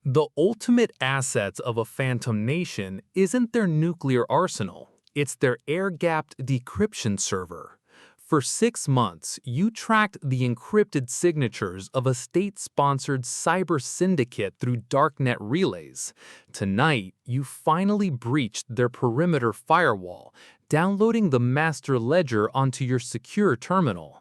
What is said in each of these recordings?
The ultimate assets of a phantom nation isn't their nuclear arsenal, it's their air-gapped decryption server. For 6 months, you tracked the encrypted signatures of a state-sponsored cyber syndicate through darknet relays. Tonight, you finally breached their perimeter firewall, downloading the master ledger onto your secure terminal.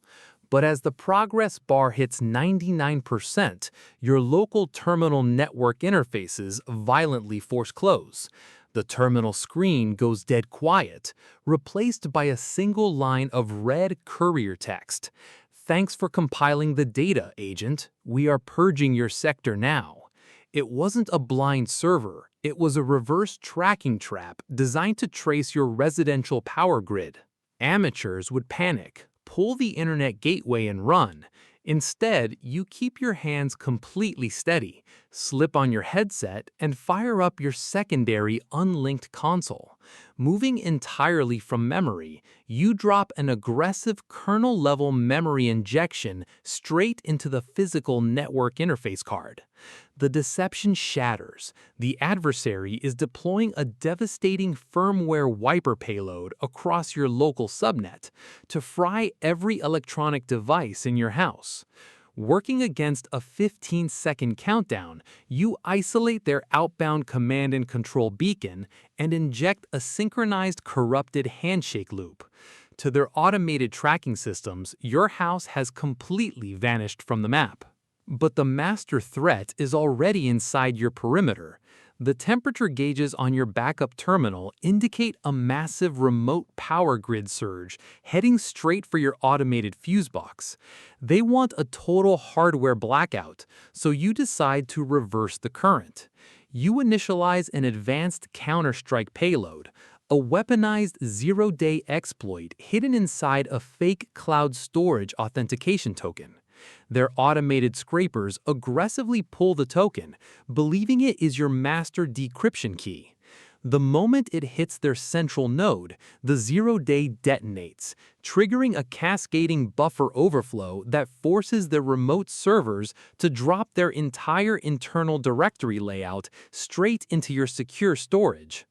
But as the progress bar hits 99%, your local terminal network interfaces violently force close. The terminal screen goes dead quiet, replaced by a single line of red courier text. "Thanks for compiling the data, agent. We are purging your sector now." It wasn't a blind server, it was a reverse tracking trap designed to trace your residential power grid. Amateurs would panic, pull the internet gateway and run. Instead, you keep your hands completely steady, slip on your headset, and fire up your secondary unlinked console. Moving entirely from memory, you drop an aggressive kernel-level memory injection straight into the physical network interface card. The deception shatters. The adversary is deploying a devastating firmware wiper payload across your local subnet to fry every electronic device in your house. Working against a 15-second countdown, you isolate their outbound command and control beacon and inject a synchronized corrupted handshake loop. To their automated tracking systems, your house has completely vanished from the map. But the master threat is already inside your perimeter. The temperature gauges on your backup terminal indicate a massive remote power grid surge heading straight for your automated fuse box. They want a total hardware blackout, so you decide to reverse the current. You initialize an advanced counter-strike payload, a weaponized zero-day exploit hidden inside a fake cloud storage authentication token. Their automated scrapers aggressively pull the token, believing it is your master decryption key. The moment it hits their central node, the zero-day detonates, triggering a cascading buffer overflow that forces their remote servers to drop their entire internal directory layout straight into your secure storage.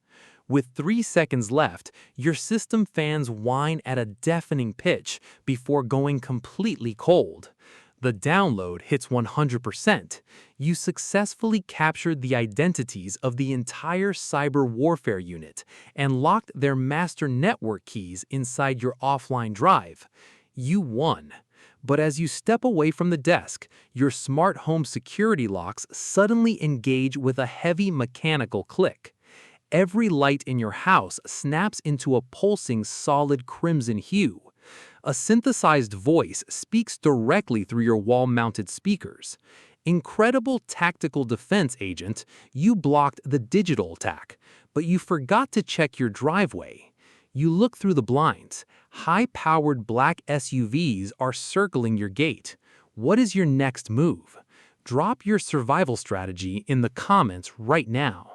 With 3 seconds left, your system fans whine at a deafening pitch before going completely cold. The download hits 100%. You successfully captured the identities of the entire cyber warfare unit and locked their master network keys inside your offline drive. You won. But as you step away from the desk, your smart home security locks suddenly engage with a heavy mechanical click. Every light in your house snaps into a pulsing solid crimson hue. A synthesized voice speaks directly through your wall-mounted speakers. Incredible tactical defense, agent. You blocked the digital attack, but you forgot to check your driveway. You look through the blinds. High-powered black SUVs are circling your gate. What is your next move? Drop your survival strategy in the comments right now.